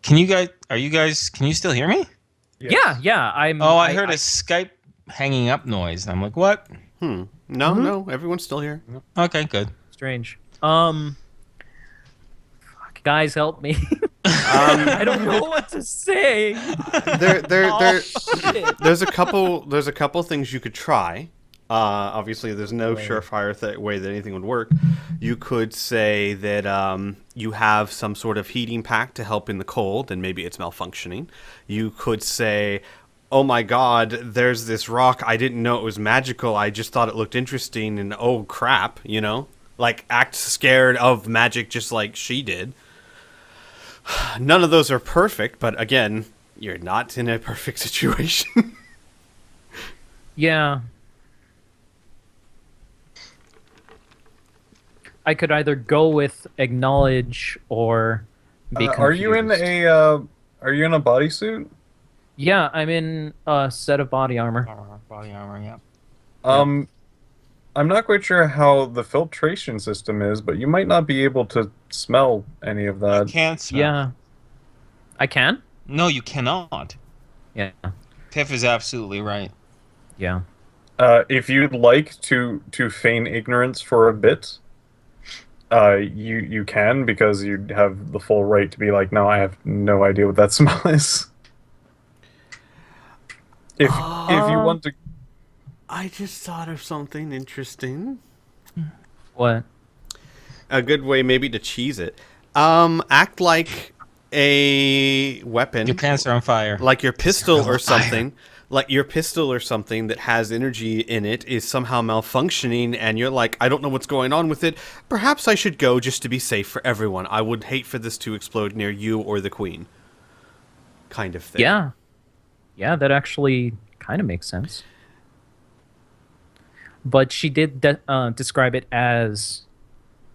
Can you guys? Can you still hear me? Yes. Yeah. Oh, I heard a Skype hanging up noise. I'm like, what? No, no, everyone's still here. Okay, good. Strange. Guys, help me. I don't know what to say. There's a couple things you could try. Obviously, there's no surefire way that anything would work. You could say that you have some sort of heating pack to help in the cold, and maybe it's malfunctioning. You could say, oh my god, there's this rock. I didn't know it was magical. I just thought it looked interesting, and oh crap, Like, act scared of magic just like she did. None of those are perfect, but again, you're not in a perfect situation. Yeah. I could either go with acknowledge or be confused. Are you in a bodysuit? Yeah, I'm in a set of body armor. Body armor, yeah. I'm not quite sure how the filtration system is, but you might not be able to smell any of You that. can't smell. Yeah. I can? No, you cannot. Yeah. Tiff is absolutely right. Yeah. If you'd like to feign ignorance for a bit, you can, because you have the full right to be like, no, I have no idea what that smell is. If you want to. I just thought of something interesting. What? A good way maybe to cheese it. Act like a weapon. Your pants are on fire. Like your pistol You're on or something. Like your pistol or something that has energy in it is somehow malfunctioning, and you're like, I don't know what's going on with it. Perhaps I should go just to be safe for everyone. I would hate for this to explode near you or the queen. Kind of thing. Yeah. Yeah, that actually kind of makes sense. But she did describe it as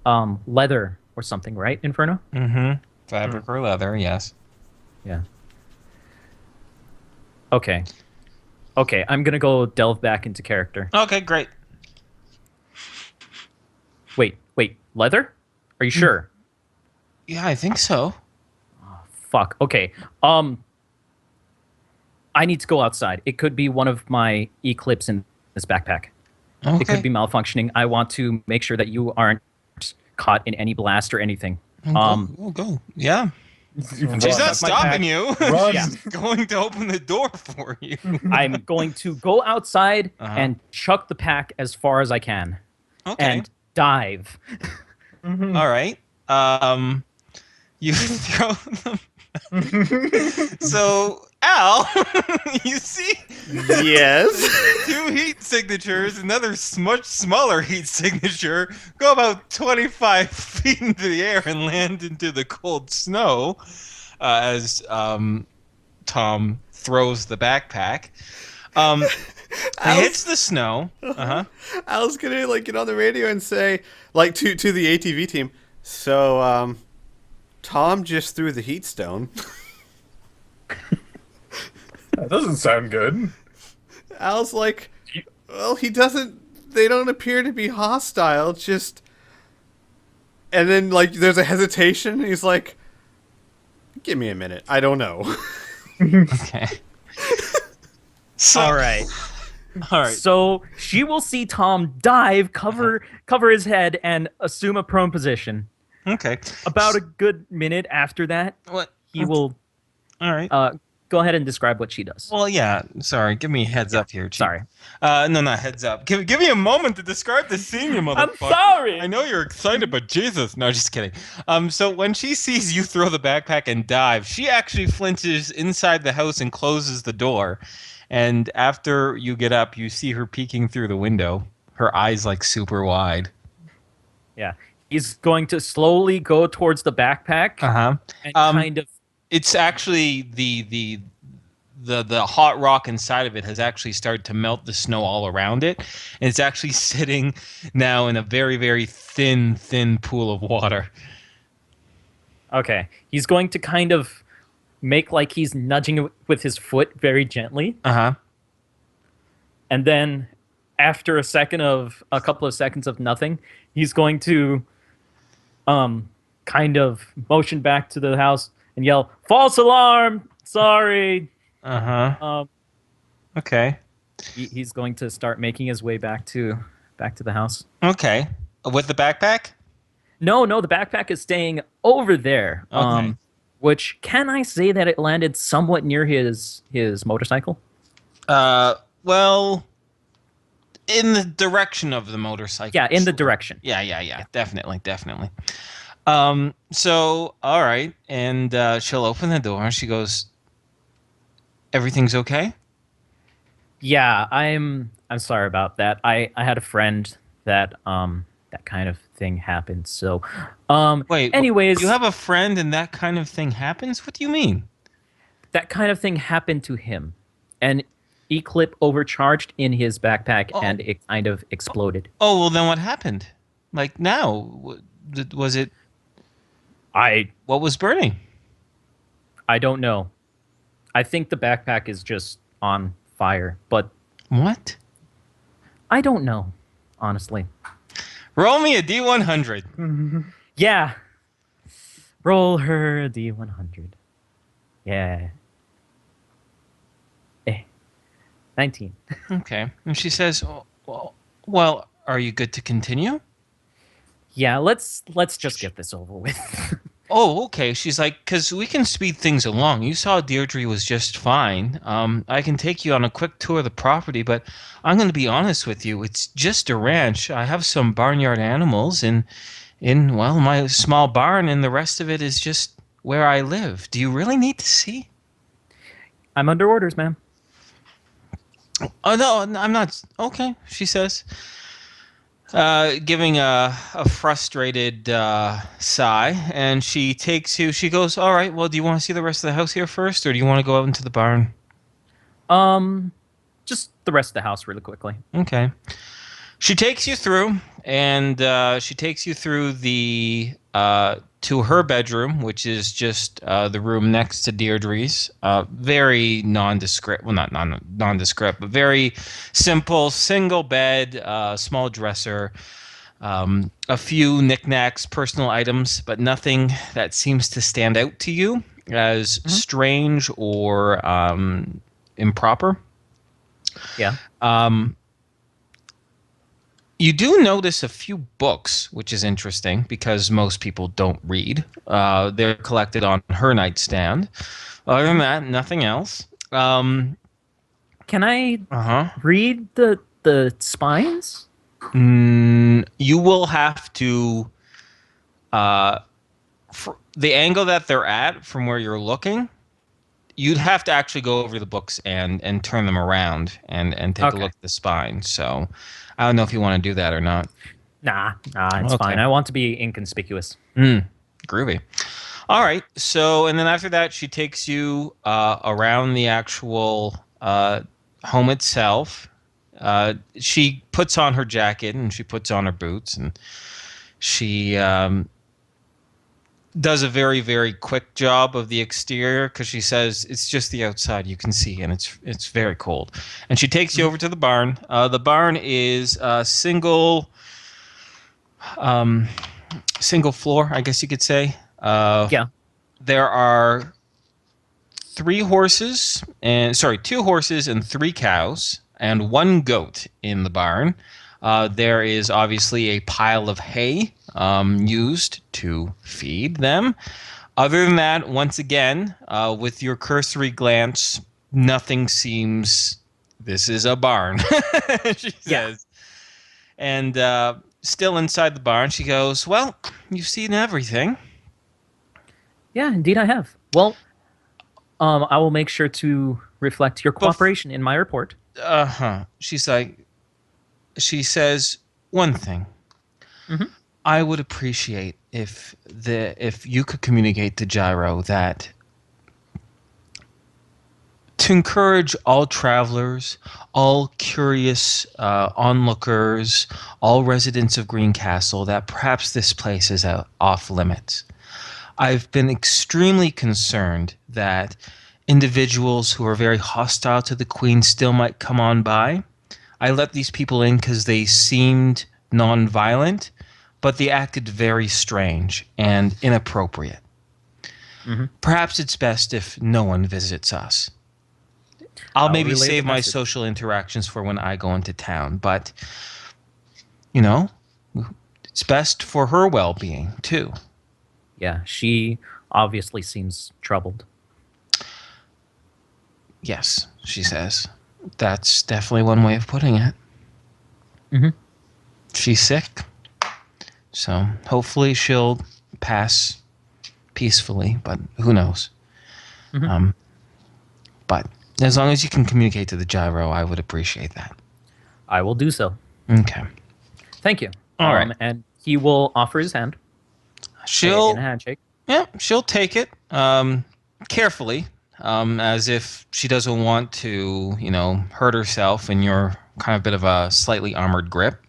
leather or something, right, Inferno? Mm-hmm. Fabric or leather, yes. Yeah. Okay. Okay, I'm going to go delve back into character. Okay, great. Wait, leather? Are you sure? Yeah, I think so. Fuck. Okay. I need to go outside. It could be one of my eclipse in this backpack. Okay. It could be malfunctioning. I want to make sure that you aren't caught in any blast or anything. Go. Yeah. She's not stopping you. Run. She's going to open the door for you. I'm going to go outside and chuck the pack as far as I can. Okay. And dive. All right. You throw them. So, Al, you see Yes. two heat signatures, another much smaller heat signature, go about 25 feet into the air and land into the cold snow as Tom throws the backpack. It hits the snow. Al's gonna get on the radio and say, to the ATV team, so Tom just threw the heat stone. That doesn't sound good. Al's like, well, he doesn't. They don't appear to be hostile. Just, and then there's a hesitation. He's like, give me a minute. I don't know. Okay. So, All right. All right. So she will see Tom dive, cover his head, and assume a prone position. Okay. About a good minute after that, What? he will All right. go ahead and describe what she does. Well, yeah. Sorry. Give me a heads up here, Chief. Sorry. No, not heads up. Give me a moment to describe the scene, you motherfucker. I'm sorry. I know you're excited, but Jesus. No, just kidding. So when she sees you throw the backpack and dive, she actually flinches inside the house and closes the door. And after you get up, you see her peeking through the window. Her eyes super wide. Yeah. He's going to slowly go towards the backpack and kind of. It's actually the hot rock inside of it has actually started to melt the snow all around it, and it's actually sitting now in a very, very thin pool of water. Okay. He's going to kind of make like he's nudging it with his foot very gently. And then after a couple of seconds of nothing, he's going to kind of motion back to the house and yell, "False alarm! Sorry." Uh-huh. Um, Okay. he's going to start making his way back to the house. Okay. With the backpack? No, the backpack is staying over there. Okay. Which can I say that it landed somewhat near his motorcycle? Well, in the direction of the motorcycle. Yeah, in the sure. direction. Yeah. Definitely. So, all right. And she'll open the door and she goes, everything's okay? Yeah, I'm sorry about that. I had a friend that that kind of thing happened. So Wait, anyways, you have a friend and that kind of thing happens? What do you mean? that kind of thing happened to him. An E-clip overcharged in his backpack and it kind of exploded. Oh, well, then what happened? Like now? Was it, what was burning? I don't know. I think the backpack is just on fire, but What? I don't know, honestly. Roll me a D100. Yeah. Roll her a D100. Yeah. 19. Okay. And she says, well, are you good to continue? Yeah, let's just get this over with. Oh, okay. She's like, because we can speed things along. You saw Deirdre was just fine. I can take you on a quick tour of the property, but I'm going to be honest with you. It's just a ranch. I have some barnyard animals in well, my small barn, and the rest of it is just where I live. Do you really need to see? I'm under orders, ma'am. Oh, no, I'm not. Okay, she says. Giving a frustrated sigh, and she takes you. She goes, "All right. Well, do you want to see the rest of the house here first, or do you want to go out into the barn?" Just the rest of the house really quickly. Okay. She takes you through, and she takes you through the to her bedroom, which is just the room next to Deirdre's. Very nondescript. Well, not nondescript, but very simple. Single bed, small dresser, a few knickknacks, personal items, but nothing that seems to stand out to you as strange or improper. Yeah. You do notice a few books, which is interesting because most people don't read. They're collected on her nightstand. Other than that, nothing else. Can I Uh-huh. read the spines? You will have to... the angle that they're at from where you're looking, you'd have to actually go over the books and turn them around and take a look at the spine. So I don't know if you want to do that or not. Nah, it's fine. I want to be inconspicuous. Groovy. All right. So, and then after that, she takes you around the actual home itself. She puts on her jacket and she puts on her boots and she does a very, very quick job of the exterior because she says it's just the outside you can see and it's very cold. And she takes you over to the barn. The barn is single floor, I guess you could say. Yeah. There are two horses and 3 cows and 1 goat in the barn. There is obviously a pile of hay used to feed them. Other than that, once again, with your cursory glance, nothing seems... This is a barn, she says. And still inside the barn, she goes, well, you've seen everything. Yeah, indeed I have. Well, I will make sure to reflect your cooperation in my report. She's like... She says one thing. I would appreciate if you could communicate to Gyro that to encourage all travelers, all curious onlookers, all residents of Greencastle, that perhaps this place is off limits. I've been extremely concerned that individuals who are very hostile to the Queen still might come on by. I let these people in because they seemed non-violent, but they acted very strange and inappropriate. Perhaps it's best if no one visits us. I'll maybe relay the save my message. social interactions for when I go into town, but, you know, it's best for her well-being, too. Yeah, she obviously seems troubled. Yes, she says. That's definitely one way of putting it. Mhm. She's sick. So hopefully she'll pass peacefully, but who knows? Mhm. But as long as you can communicate to the gyro, I would appreciate that. I will do so. Okay. Thank you. All right. And he will offer his hand in a She'll handshake. she'll take it carefully, as if she doesn't want to, hurt herself in your kind of bit of a slightly armored grip.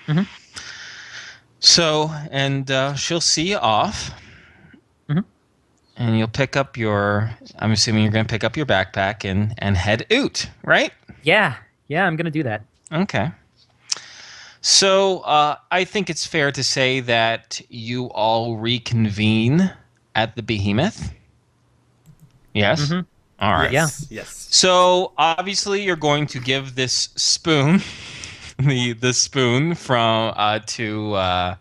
Mhm. So, and she'll see you off. Mhm. And you'll pick up I'm assuming you're going to pick up your backpack and head out, right? Yeah, I'm gonna do that. Okay. So I think it's fair to say that you all reconvene at the Behemoth. Yes? Mhm. All right. Yes. Yes. So obviously you're going to give this spoon, the spoon from to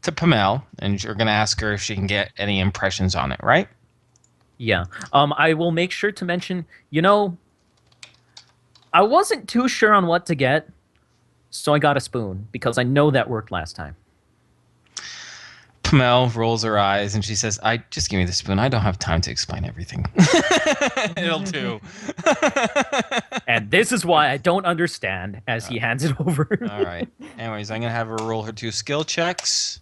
Pamel, and you're going to ask her if she can get any impressions on it, right? Yeah. I will make sure to mention, I wasn't too sure on what to get, so I got a spoon because I know that worked last time. Pamel rolls her eyes and she says, "I just give me the spoon. I don't have time to explain everything." It'll do. And this is why I don't understand as he hands it over. All right. Anyways, I'm gonna have her roll her 2 skill checks.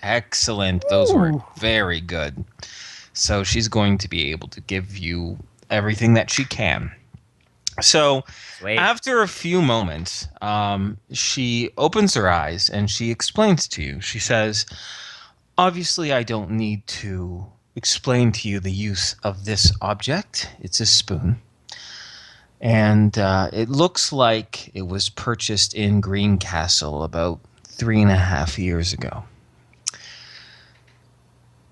Excellent. Those were very good. So she's going to be able to give you everything that she can. So Sweet. after a few moments, she opens her eyes and she explains to you. She says, "Obviously, I don't need to explain to you the use of this object. It's a spoon. And it looks like it was purchased in Greencastle about 3.5 years ago.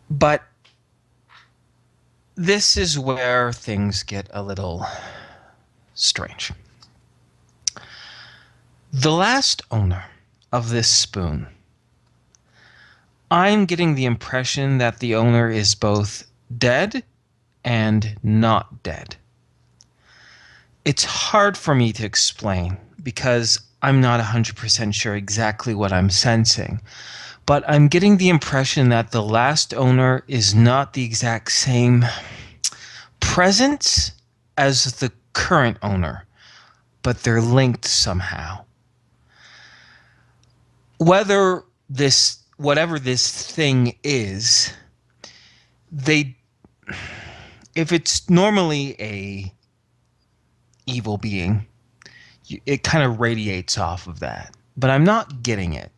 But this is where things get a little strange. The last owner of this spoon, I'm getting the impression that the owner is both dead and not dead. It's hard for me to explain because I'm not 100% sure exactly what I'm sensing. But I'm getting the impression that the last owner is not the exact same presence as the current owner, but they're linked somehow. Whatever this thing is, if it's normally a evil being, it kind of radiates off of that. But I'm not getting it.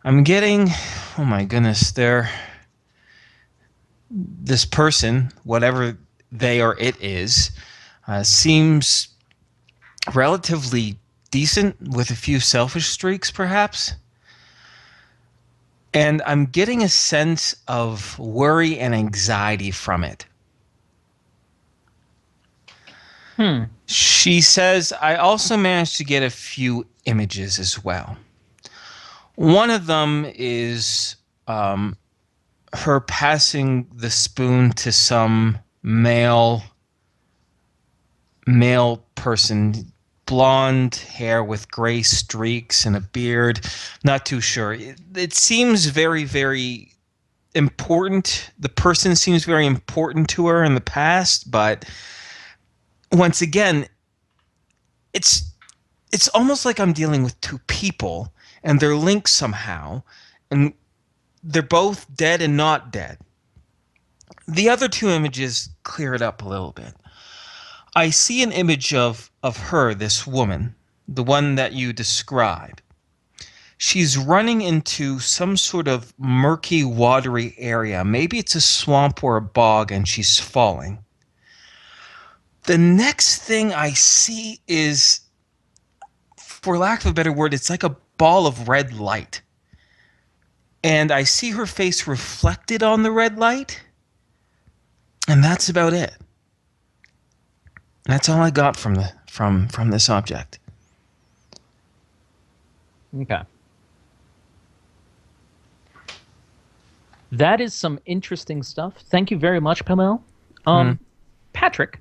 I'm getting, oh my goodness, this person, whatever they or it is, seems relatively decent with a few selfish streaks, perhaps. And I'm getting a sense of worry and anxiety from it. She says, I also managed to get a few images as well. One of them is her passing the spoon to some male person, blonde hair with gray streaks and a beard. Not too sure. It seems very, very important. The person seems very important to her in the past, but once again, it's almost like I'm dealing with two people and they're linked somehow, and they're both dead and not dead. The other two images clear it up a little bit. I see an image of her, this woman, the one that you describe. She's running into some sort of murky, watery area. Maybe it's a swamp or a bog, and she's falling. The next thing I see is, for lack of a better word, it's like a ball of red light. And I see her face reflected on the red light, And that's about it. That's all I got from this object. Okay. That is some interesting stuff. Thank you very much, Pamel. Patrick,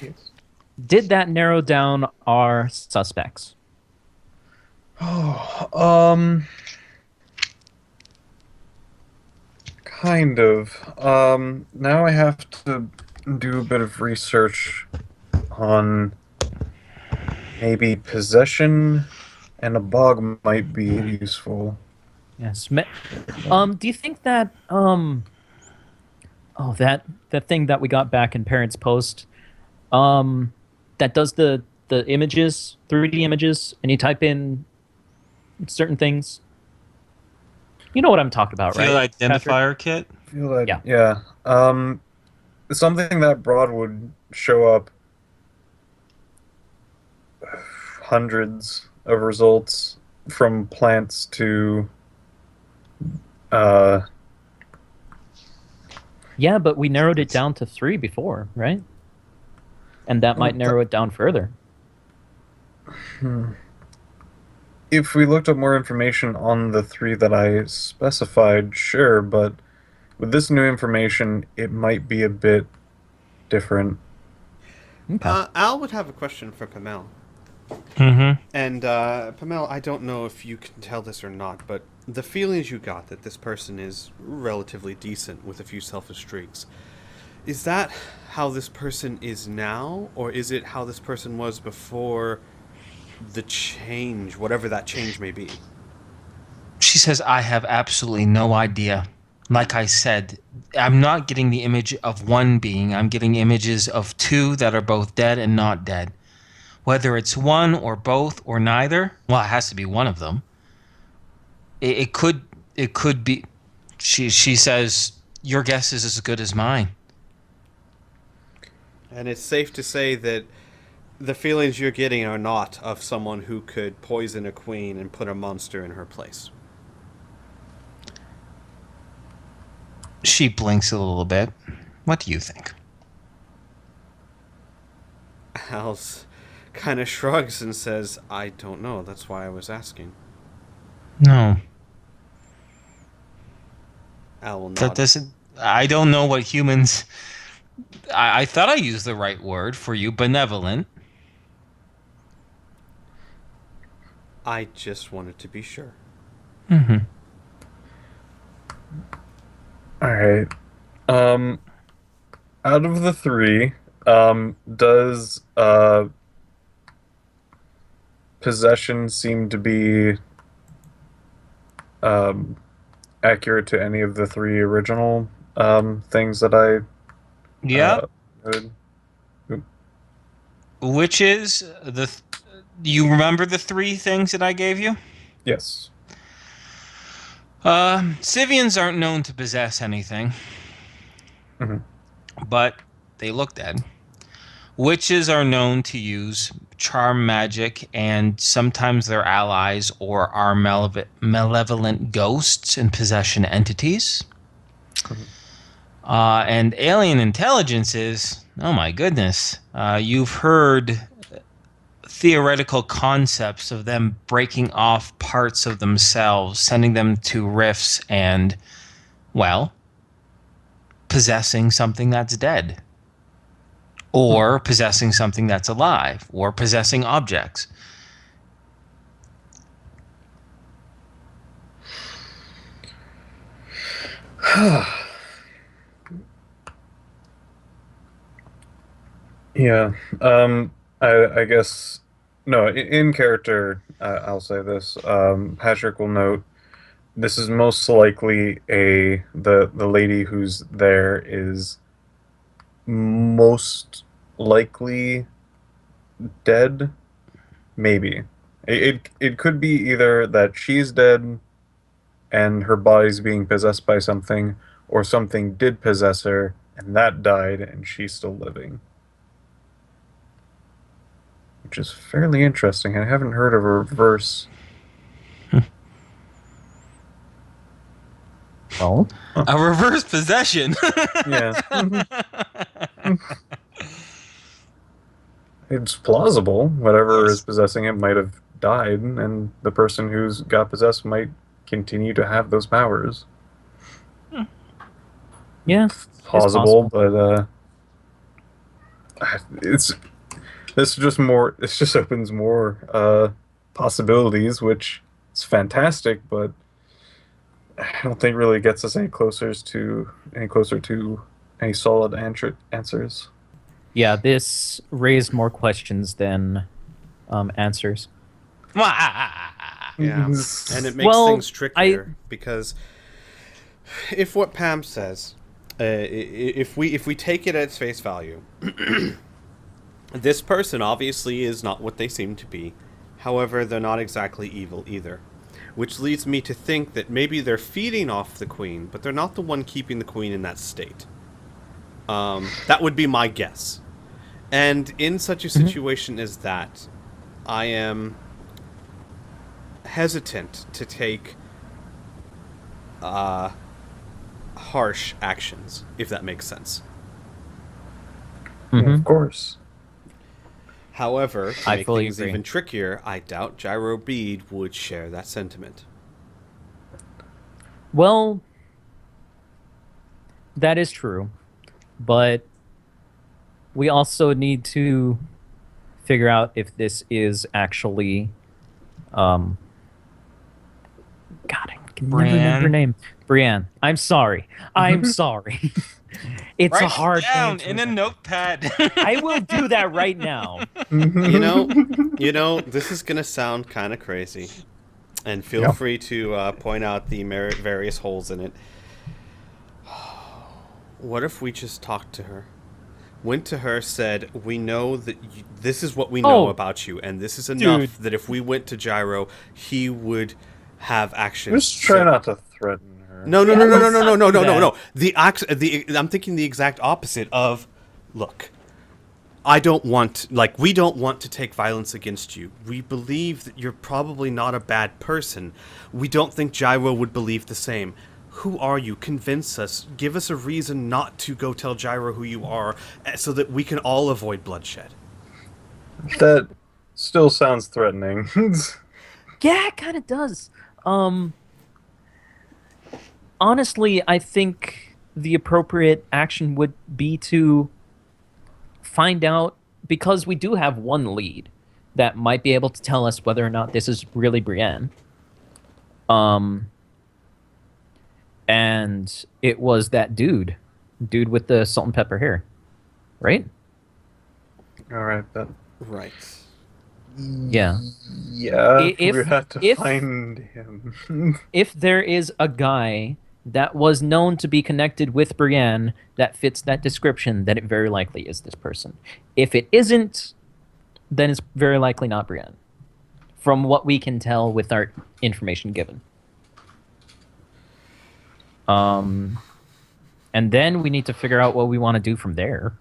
Yes. did that narrow down our suspects? Kind of. Now I have to do a bit of research on maybe possession, and a bog might be useful. Yes. Do you think that that thing that we got back in Parents Post, that does the images, 3D images, and you type in certain things? You know what I'm talking about, Field right? Patrick? identifier kit. I feel like, Yeah. yeah. Something that broad would show up hundreds of results from plants to uh Yeah, but we narrowed it down to 3 before, right? And that might narrow it down further. if we looked up more information on the 3 that I specified, sure, but with this new information, it might be a bit different. Okay. Al would have a question for Pamel. Mm-hmm. And Pamel, I don't know if you can tell this or not, but the feelings you got that this person is relatively decent with a few selfish streaks, is that how this person is now, or is it how this person was before the change, whatever that change may be? She says, I have absolutely no idea. Like I said, I'm not getting the image of one being. I'm getting images of 2 that are both dead and not dead. Whether it's one or both or neither, well, it has to be one of them. It could be. She says, your guess is as good as mine. And it's safe to say that the feelings you're getting are not of someone who could poison a queen and put a monster in her place. She blinks a little bit. What do you think? Al's kind of shrugs and says, I don't know, that's why I was asking. No. Al will That nod. doesn't. I don't know what humans. I thought I used the right word for you, benevolent. I just wanted to be sure. Mm-hmm. All right. Out of the 3, does possession seem to be accurate to any of the 3 original things that I Yep. noted? Which is the. You remember the 3 things that I gave you? Yes. Sivians aren't known to possess anything, Mhm. but they look dead. Witches are known to use charm magic, and sometimes their allies or are malevolent ghosts and possession entities. And alien intelligences, oh my goodness. You've heard theoretical concepts of them breaking off parts of themselves, sending them to rifts, and, well, possessing something that's dead. Or possessing something that's alive, or possessing objects. Yeah. I guess no. In character, I'll say this. Patrick will note this is most likely the lady who's there is most likely dead. Maybe it could be either that she's dead and her body's being possessed by something, or something did possess her and that died and she's still living. Which is fairly interesting. I haven't heard of a reverse. Well, A reverse possession. Yeah. It's plausible. Whatever is Yes. possessing it might have died, and the person who's got possessed might continue to have those powers. yeah, it's Plausible, possible. but it's this just opens more possibilities, which is fantastic, but I don't think really gets us any closer to any solid answers. Yeah, this raised more questions than answers. Yeah, and it makes Well, things trickier because if what Pam says, if we take it at its face value, this person obviously is not what they seem to be. However, they're not exactly evil either, which leads me to think that maybe they're feeding off the queen, but they're not the one keeping the queen in that state. That would be my guess. And in such a situation as that, I am hesitant to take harsh actions, if that makes sense. Mhm. Of course. However, to I make fully things agree. even trickier, I doubt Gyro Bead would share that sentiment. Well, that is true, but we also need to figure out if this is actually, God, I can never remember her Brienne. name. Brienne. I'm sorry. I'm sorry. It's a Write hard it down name to in a remember. notepad. I will do that right now. You know, this is gonna sound kind of crazy, and feel Yeah. free to point out the various holes in it. What if we just talked to her? Went to her, said, we know that this is what we know Oh, about you, and this is enough dude. that if we went to Gyro, he would have action. Just try not to threaten her. No, no, Yeah, no, no, no, let's no, no, not no, do no, no, that. no. I'm thinking the exact opposite of, look, I don't want, like, we don't want to take violence against you. We believe that you're probably not a bad person. We don't think Gyro would believe the same. Who are you? Convince us. Give us a reason not to go tell Gyro who you are, so that we can all avoid bloodshed. That still sounds threatening. Yeah, it kind of does. Honestly, I think the appropriate action would be to find out, because we do have one lead that might be able to tell us whether or not this is really Brienne. And it was that dude with the salt and pepper hair, right? All right, but Right. Yeah. yeah, If- we have to if- find him. If there is a guy that was known to be connected with Brienne that fits that description, then it very likely is this person. If it isn't, then it's very likely not Brienne, from what we can tell with our information given. And then we need to figure out what we want to do from there.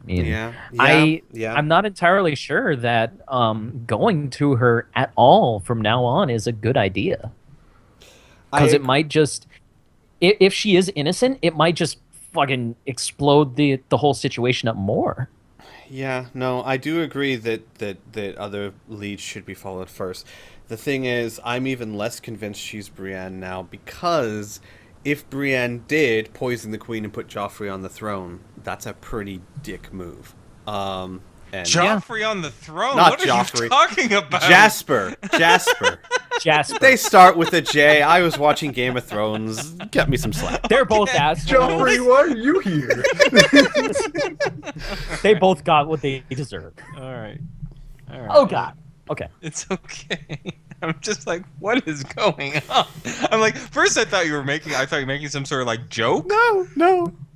I mean, Yeah. I'm not entirely sure that going to her at all from now on is a good idea. Because it might just, if she is innocent, it might just fucking explode the whole situation up more. Yeah, no, I do agree that other leads should be followed first. The thing is, I'm even less convinced she's Brienne now, because if Brienne did poison the queen and put Joffrey on the throne, that's a pretty dick move. And Joffrey on the throne? Not What are Joffrey. you talking about? Jasper. Jasper. They start with a J. I was watching Game of Thrones. Get me some slack. They're both assholes. Joffrey, why are you here? They both got what they deserve. All right. Oh god. Okay. It's okay. I'm just like, what is going on? I'm like, first I thought you were making some sort of like joke. No.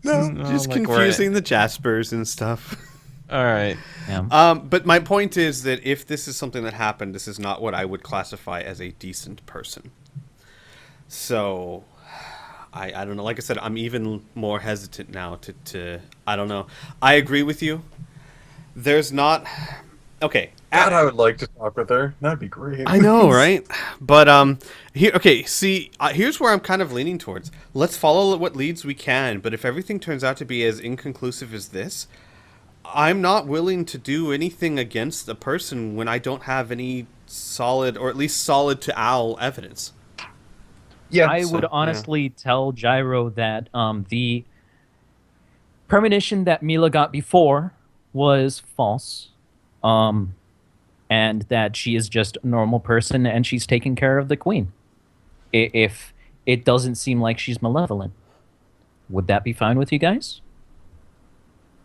No, Just like confusing the Jaspers and stuff. All right. Yeah. But my point is that if this is something that happened, this is not what I would classify as a decent person. So, I don't know. Like I said, I'm even more hesitant now to I don't know. I agree with you. There's not... Okay. God, I would like to talk with her. That'd be great. I know, right? But here, okay. See, here's where I'm kind of leaning towards. Let's follow what leads we can. But if everything turns out to be as inconclusive as this, I'm not willing to do anything against a person when I don't have any solid, or at least solid to owl evidence. Yeah, I would honestly tell Gyro that the premonition that Mila got before was false, and that she is just a normal person and she's taking care of the queen. If it doesn't seem like she's malevolent, would that be fine with you guys?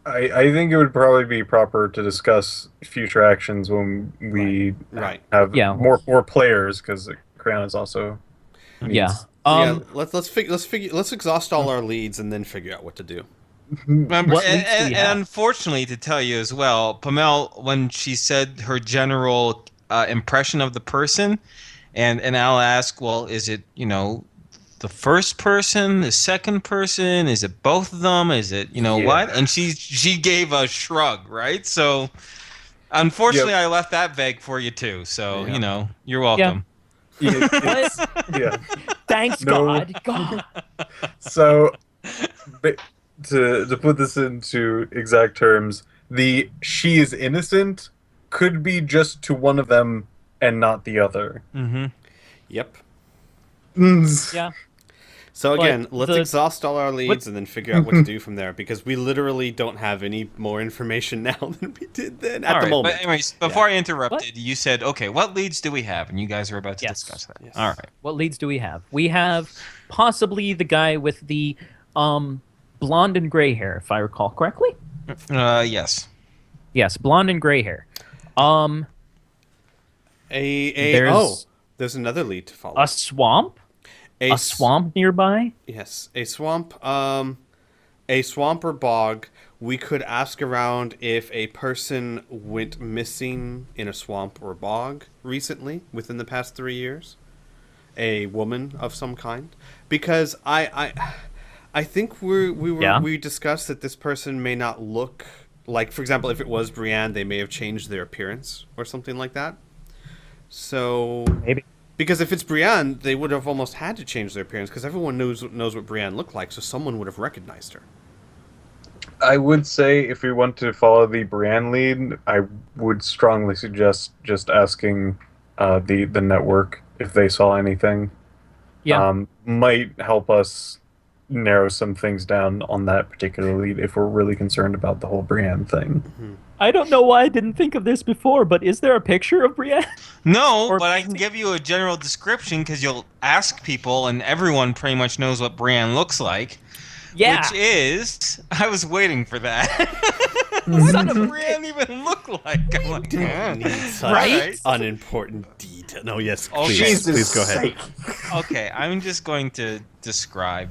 I think it would probably be proper to discuss future actions when we Right. have Yeah. more players, because Criana's also Yeah. needs. Yeah. Let's exhaust all our leads and then figure out what to do. Remember, What leads do we have? and unfortunately, to tell you as well, Pamela, when she said her general impression of the person, and I'll ask, well, is it, the first person, the second person, is it both of them, is it, Yeah. what? And she gave a shrug, right? So unfortunately, Yep. I left that vague for you too. So Yeah. you're welcome. Yeah. Thanks, No. God. So, to put this into exact terms, the "she is innocent" could be just to one of them and not the other. Mm-hmm. Yep. Yeah. So But again, let's the- exhaust all our leads and then figure out what to do from there, because we literally don't have any more information now than we did then at All the right, moment. but anyways, before I interrupted, you said, okay, what leads do we have? And you guys are about to Yes. discuss that. Yes. All right. What leads do we have? We have possibly the guy with the blonde and gray hair, if I recall correctly. Yes. Yes, blonde and gray hair. There's another lead to follow. A swamp? A swamp nearby? Yes, a swamp. A swamp or bog. We could ask around if a person went missing in a swamp or bog recently, within the past 3 years. A woman of some kind, because I think we discussed that this person may not look like, for example, if it was Brienne, they may have changed their appearance or something like that. So Maybe. because if it's Brienne, they would have almost had to change their appearance, because everyone knows what Brienne looked like, so someone would have recognized her. I would say if we want to follow the Brienne lead, I would strongly suggest just asking the network if they saw anything. Yeah. Might help us narrow some things down on that particular lead if we're really concerned about the whole Brienne thing. I don't know why I didn't think of this before, but is there a picture of Brienne? No, Or but I can give you a general description because you'll ask people, and everyone pretty much knows what Brienne looks like. Yeah. Which is, I was waiting for that. What does Brienne even look like? I'm like, Don't need such Right? unimportant detail. No, yes, Oh, please, Jesus please go ahead. Okay, I'm just going to describe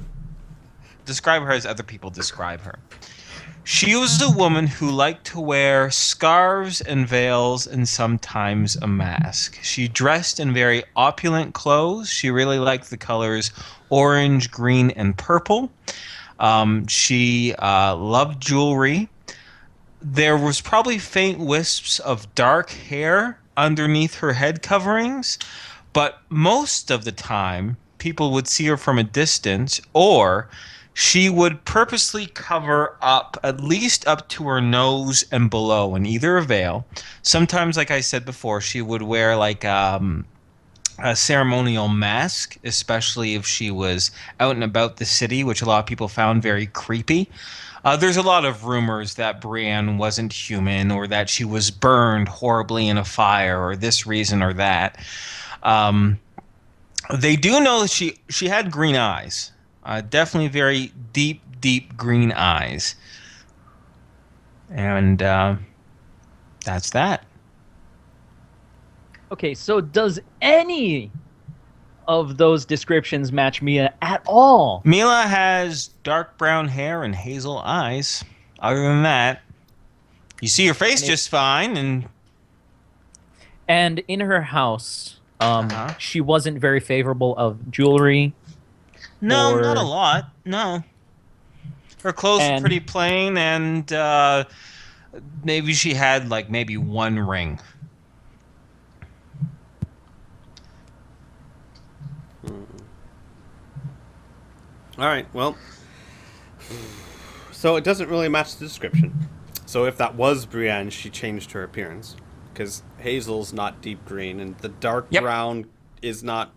her as other people describe her. She was a woman who liked to wear scarves and veils and sometimes a mask. She dressed in very opulent clothes. She really liked the colors orange, green, and purple. She loved jewelry. There was probably faint wisps of dark hair underneath her head coverings, but most of the time people would see her from a distance, or she would purposely cover up at least up to her nose and below in either a veil. Sometimes, like I said before, she would wear like a ceremonial mask, especially if she was out and about the city, which a lot of people found very creepy. There's a lot of rumors that Brienne wasn't human, or that she was burned horribly in a fire, or this reason or that. They do know that she had green eyes. Definitely very deep, deep green eyes. And that's that. Okay, so does any of those descriptions match Mia at all? Mila has dark brown hair and hazel eyes. Other than that, you see her face just fine. And in her house, Uh-huh. she wasn't very favorable of jewelry. No, Or- not a lot. No. Her clothes are And- pretty plain, and Maybe she had like maybe one ring. All right. Well, so it doesn't really match the description. So if that was Brienne, she changed her appearance because Hazel's not deep green and the dark Yep. brown is not.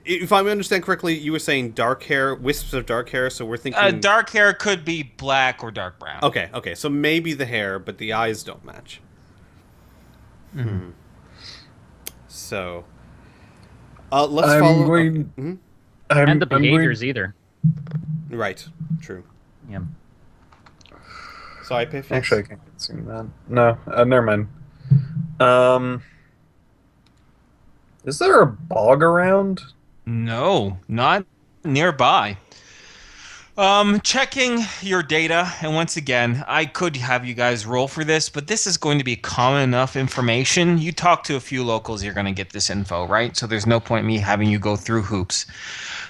If I understand correctly, you were saying dark hair, wisps of dark hair. So we're thinking Dark hair could be black or dark brown. Okay, okay. So maybe the hair, but the eyes don't match. Mhm. So, let's I'm follow. going- Okay. Mhm. And the I'm going- behaviors either. Right. True. Yeah. So I pay. Actually, I can't see that. No, never mind. Is there a bog around? No, not nearby. Checking your data, and once again, I could have you guys roll for this, but this is going to be common enough information. You talk to a few locals, you're going to get this info, right? So there's no point in me having you go through hoops.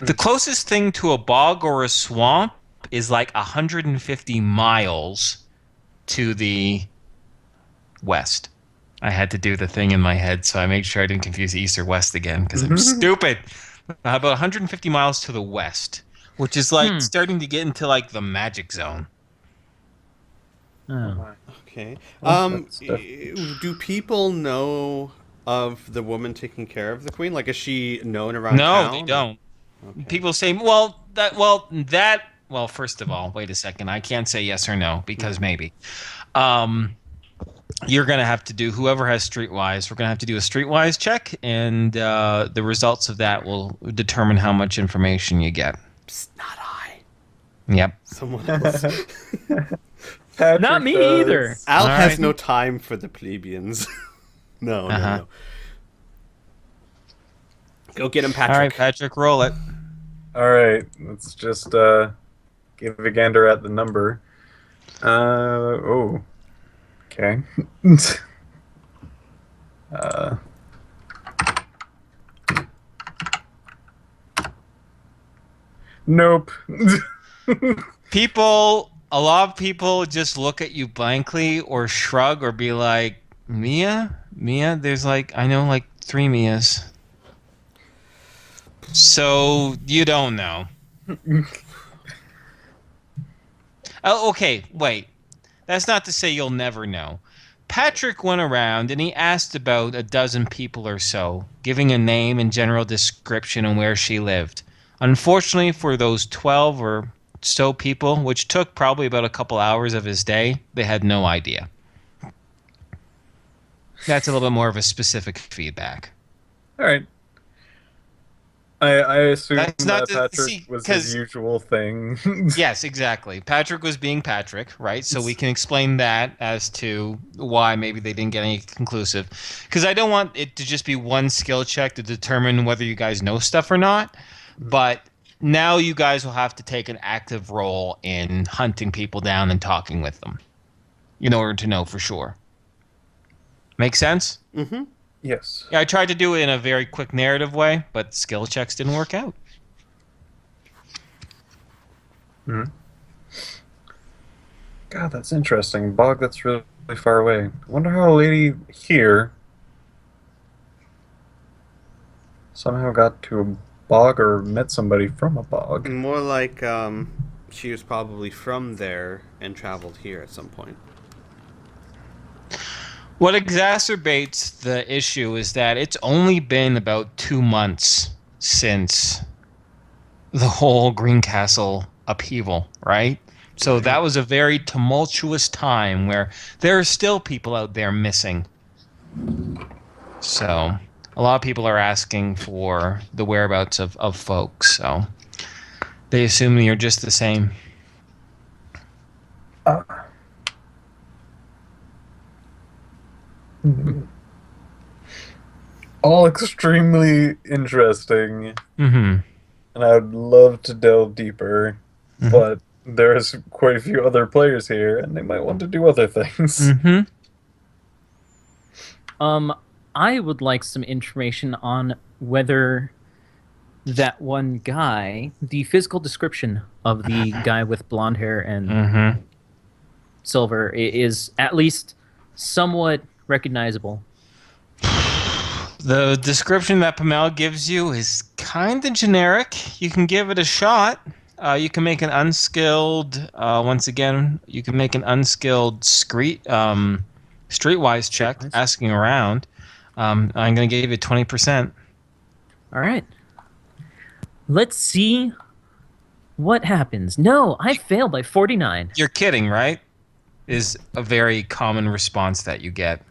The closest thing to a bog or a swamp is like 150 miles to the west. I had to do the thing in my head, so I made sure I didn't confuse east or west again because I'm stupid. About 150 miles to the west, which is like starting to get into like the magic zone. Oh. Okay. That's Do people know of the woman taking care of the queen? Like, is she known around No, town? they don't. Okay. People say, well, first of all, wait a second. I can't say yes or no because maybe. You're going to have to do, whoever has Streetwise, we're going to have to do a Streetwise check, and the results of that will determine how much information you get. Psst, not I. Yep. Someone else. Patrick Not me does. either. Al All has right. no time for the plebeians. No, Uh-huh. no. Go get him, All right, Patrick. Patrick, roll it. All right, let's just give a gander at the number. Oh, okay. uh, nope. A lot of people just look at you blankly or shrug or be like, Mia? There's like, I know like 3 Mias. So you don't know. Oh, okay, wait. That's not to say you'll never know. Patrick went around and he asked about a dozen people or so, giving a name and general description and where she lived. Unfortunately for those 12 or so people, which took probably about a couple hours of his day, they had no idea. That's a little bit more of a specific feedback. All right. I assume That's not that to- Patrick see, was 'cause- his usual thing. Yes, exactly. Patrick was being Patrick, right? So we can explain that as to why maybe they didn't get any conclusive. Because I don't want it to just be one skill check to determine whether you guys know stuff or not. But now you guys will have to take an active role in hunting people down and talking with them in order to know for sure. Make sense? Mm-hmm. Yes. Yeah, I tried to do it in a very quick narrative way, but skill checks didn't work out. Hmm. God, that's interesting. Bog that's really far away. I wonder how a lady here somehow got to a bog or met somebody from a bog. More like she was probably from there and traveled here at some point. What exacerbates the issue is that it's only been about 2 months since the whole Greencastle upheaval, right? So that was a very tumultuous time where there are still people out there missing. So a lot of people are asking for the whereabouts of folks, so they assume you're just the same. All extremely interesting, Mm-hmm. and I'd love to delve deeper, Mhm. but there's quite a few other players here, and they might want to do other things. Mm-hmm. I would like some information on whether that one guy, the physical description of the guy with blonde hair and Mm-hmm. silver is at least somewhat recognizable. The description that Pamela gives you is kind of generic. You can give it a shot. You can make an unskilled. Once again, you can make an unskilled streetwise check, Streetwise? asking around. I'm going to give you 20%. All right. Let's see what happens. No, I failed by 49. You're kidding, right? Is a very common response that you get.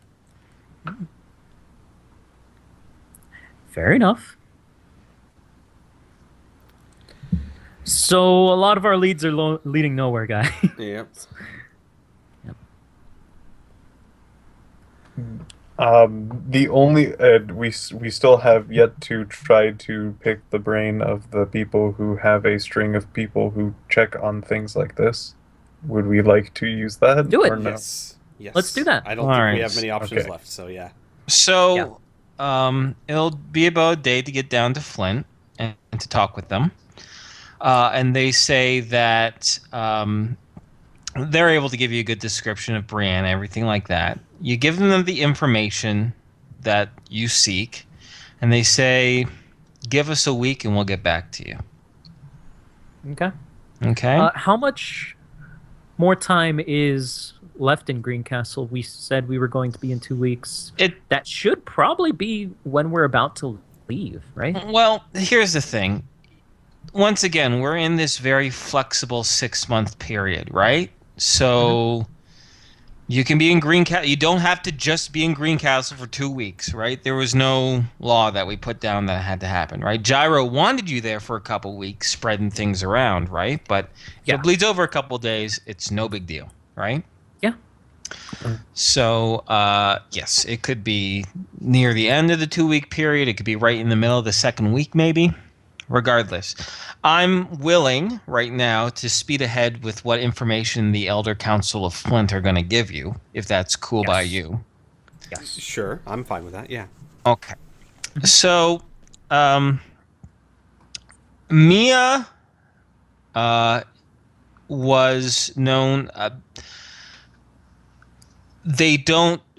Fair enough. So a lot of our leads are leading nowhere, guy. Yep. The only we still have yet to try to pick the brain of the people who have a string of people who check on things like this. Would we like to use that? Do it. Or no? Yes. Yes. Let's do that. I don't All think right. we have many options Okay. left, so yeah. So, it'll be about a day to get down to Flint and to talk with them. And they say that they're able to give you a good description of Brianna, everything like that. You give them the information that you seek, and they say, give us a week and we'll get back to you. Okay. Okay? How much more time is left in Greencastle? We said we were going to be in 2 weeks. That should probably be when we're about to leave, right? Well, here's the thing. Once again, we're in this very flexible 6-month period, right? So you can be in Greencastle. You don't have to just be in Greencastle for 2 weeks, right? There was no law that we put down that had to happen, right? Gyro wanted you there for a couple weeks, spreading things around, right? But if it bleeds over a couple days, it's no big deal, right? Yeah. So, yes, it could be near the end of the 2-week period. It could be right in the middle of the second week, maybe. Regardless, I'm willing right now to speed ahead with what information the Elder Council of Flint are going to give you, if that's cool by you. Yes. Sure, I'm fine with that. Yeah. Okay. So, Mia was known.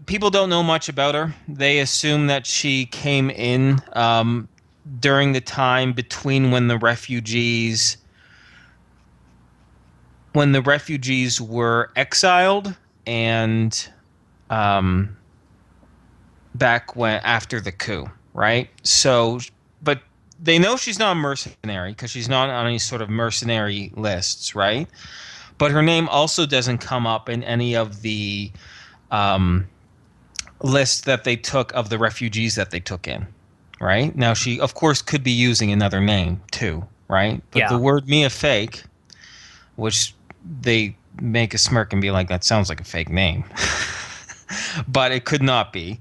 People don't know much about her. They assume that she came in during the time between when the refugees were exiled and back when after the coup, right? So, but they know she's not a mercenary because she's not on any sort of mercenary lists, right? But her name also doesn't come up in any of the lists that they took of the refugees that they took in. Right? Now, she, of course, could be using another name, too, right? But the word Mia fake, which they make a smirk and be like, that sounds like a fake name. But it could not be.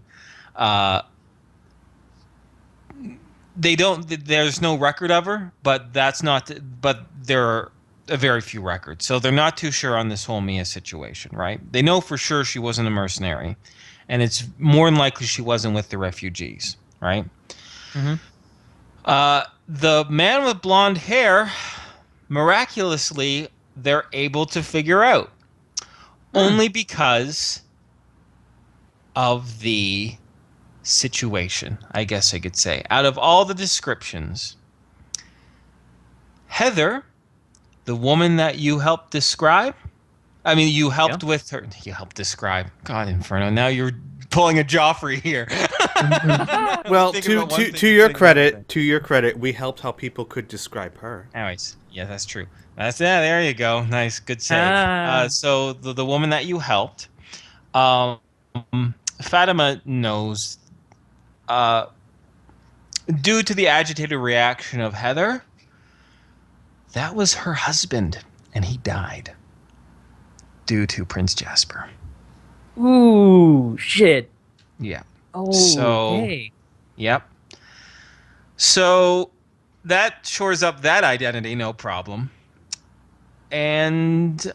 There's no record of her, but but there are a very few records. So they're not too sure on this whole Mia situation, right? They know for sure she wasn't a mercenary. And it's more than likely she wasn't with the refugees, right? The man with blonde hair, miraculously, they're able to figure out. Only because of the situation, I guess I could say. Out of all the descriptions, Heather, the woman that you helped describe, you helped with her. You helped describe. God, Inferno, now you're pulling a Joffrey here. Well, to your credit, we helped how people could describe her. Anyways, yeah, that's true. There you go. Nice, good save. So the woman that you helped, Fatima knows. Due to the agitated reaction of Heather, that was her husband, and he died due to Prince Jasper. Ooh, shit. Yeah. Oh, so, okay. Yep. So that shores up that identity, no problem. And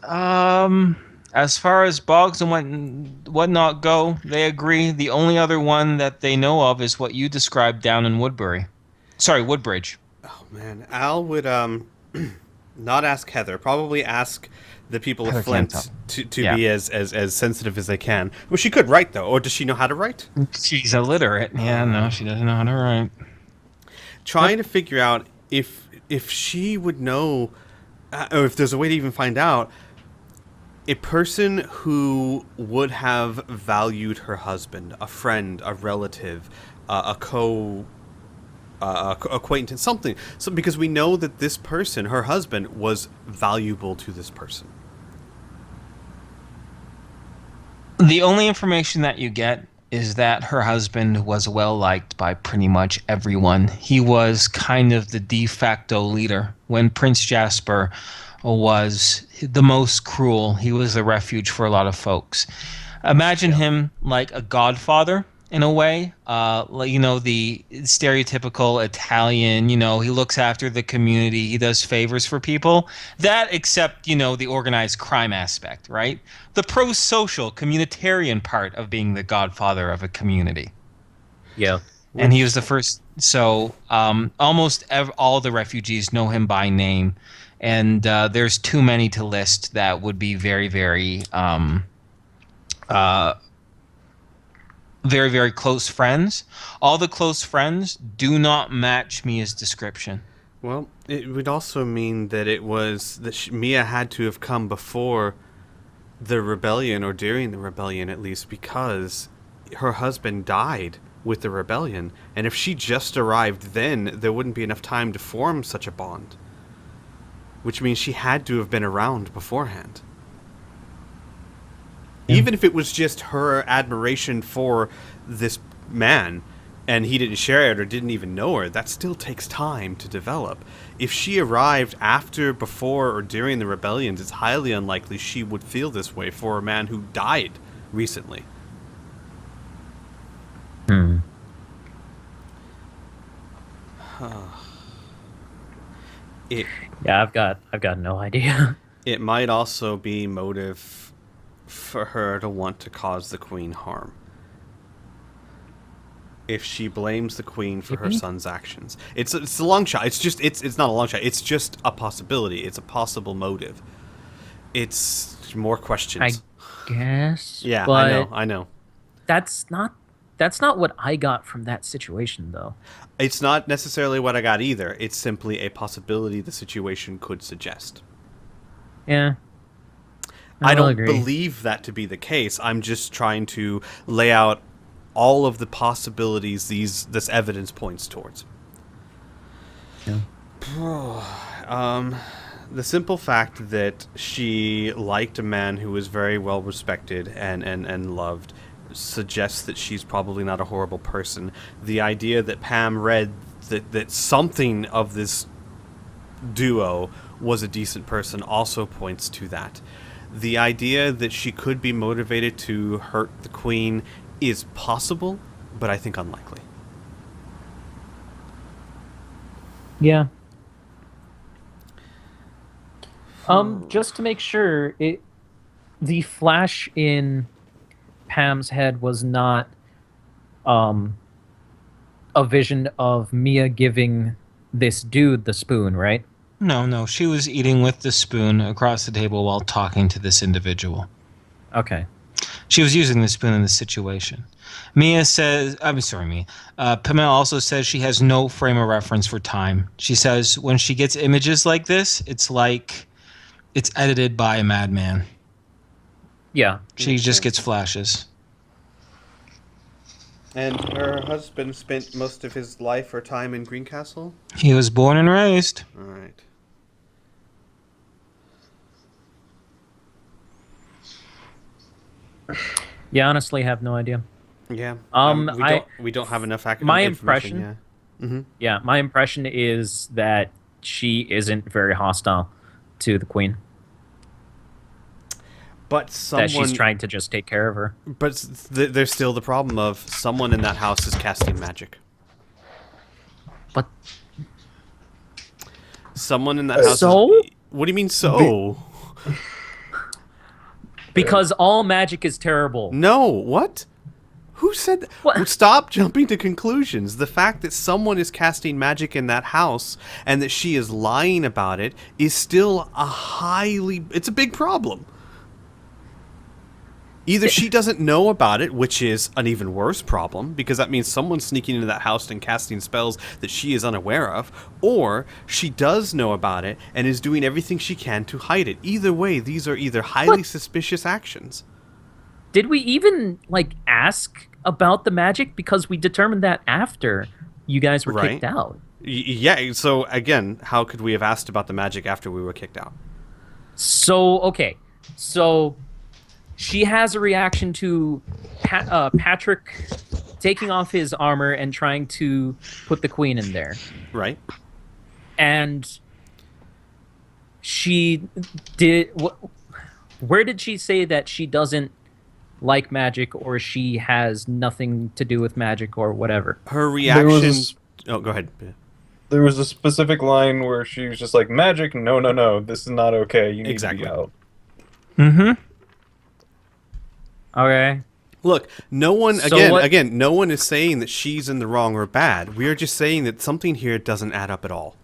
as far as Boggs and whatnot go, they agree. The only other one that they know of is what you described down in Woodbridge. Oh man, Al would not ask Heather. Probably ask the people of Heather can't Flint to Yeah. be as sensitive as they can. Well, she could write though, or does she know how to write? She's illiterate. Yeah, no, she doesn't know how to write. Trying to figure out if she would know, or if there's a way to even find out, a person who would have valued her husband, a friend, a relative, acquaintance, something. So because we know that this person, her husband, was valuable to this person. The only information that you get is that her husband was well liked by pretty much everyone. He was kind of the de facto leader. When Prince Jasper was the most cruel, he was the refuge for a lot of folks. Imagine him like a godfather in a way, the stereotypical Italian, he looks after the community, he does favors for people. That except, the organized crime aspect, right? The pro-social, communitarian part of being the godfather of a community. Yeah. And he was the first. So almost all the refugees know him by name. And there's too many to list that would be very, very, very, very close friends. All the close friends do not match Mia's description. Well, it would also mean that it was that Mia had to have come before the rebellion, or during the rebellion at least, because her husband died with the rebellion. And if she just arrived then, there wouldn't be enough time to form such a bond. Which means she had to have been around beforehand. Even if it was just her admiration for this man, and he didn't share it or didn't even know her, that still takes time to develop. If she arrived after, before, or during the rebellions, it's highly unlikely she would feel this way for a man who died recently. Yeah, I've got no idea. It might also be motive for her to want to cause the queen harm. If she blames the queen for her son's actions, it's a long shot. It's not a long shot. It's just a possibility. It's a possible motive. It's more questions. I guess. Yeah, but I know. That's not what I got from that situation, though. It's not necessarily what I got either. It's simply a possibility the situation could suggest. Yeah. I will don't agree. believe that to be the case. I'm just trying to lay out all of the possibilities this evidence points towards. Yeah. The simple fact that she liked a man who was very well respected and loved suggests that she's probably not a horrible person. The idea that Pam read that something of this duo was a decent person also points to that. The idea that she could be motivated to hurt the queen is possible, but I think unlikely. Yeah. Just to make sure, the flash in Pam's head was not a vision of Mia giving this dude the spoon, right? No, she was eating with the spoon across the table while talking to this individual. Okay. She was using the spoon in this situation. Pamela also says she has no frame of reference for time. She says when she gets images like this, it's like it's edited by a madman. Yeah. She just gets flashes. And her husband spent most of his life or time in Greencastle? He was born and raised. All right. Yeah, honestly, have no idea. Yeah. We don't have enough accurate my information. impression- Yeah. Mm-hmm. Yeah, my impression is that she isn't very hostile to the queen. But someone, That she's trying to just take care of her. But there's still the problem of someone in that house is casting magic. But Someone in that house. So? What do you mean so? because all magic is terrible. No. What? Who said What? Stop jumping to conclusions. The fact that someone is casting magic in that house and that she is lying about it is still it's a big problem. Either she doesn't know about it, which is an even worse problem, because that means someone's sneaking into that house and casting spells that she is unaware of, or she does know about it and is doing everything she can to hide it. Either way, these are either highly suspicious actions. Did we even ask about the magic? Because we determined that after you guys were kicked out. Yeah, so again, how could we have asked about the magic after we were kicked out? So she has a reaction to Patrick taking off his armor and trying to put the queen in there. Right. And she did... Where did she say that she doesn't like magic, or she has nothing to do with magic, or whatever? Her reaction... Oh, go ahead. There was a specific line where she was just like, magic? No, this is not okay. You need to be out. Mm-hmm. Okay. Look, no one, So again, no one is saying that she's in the wrong or bad. We are just saying that something here doesn't add up at all.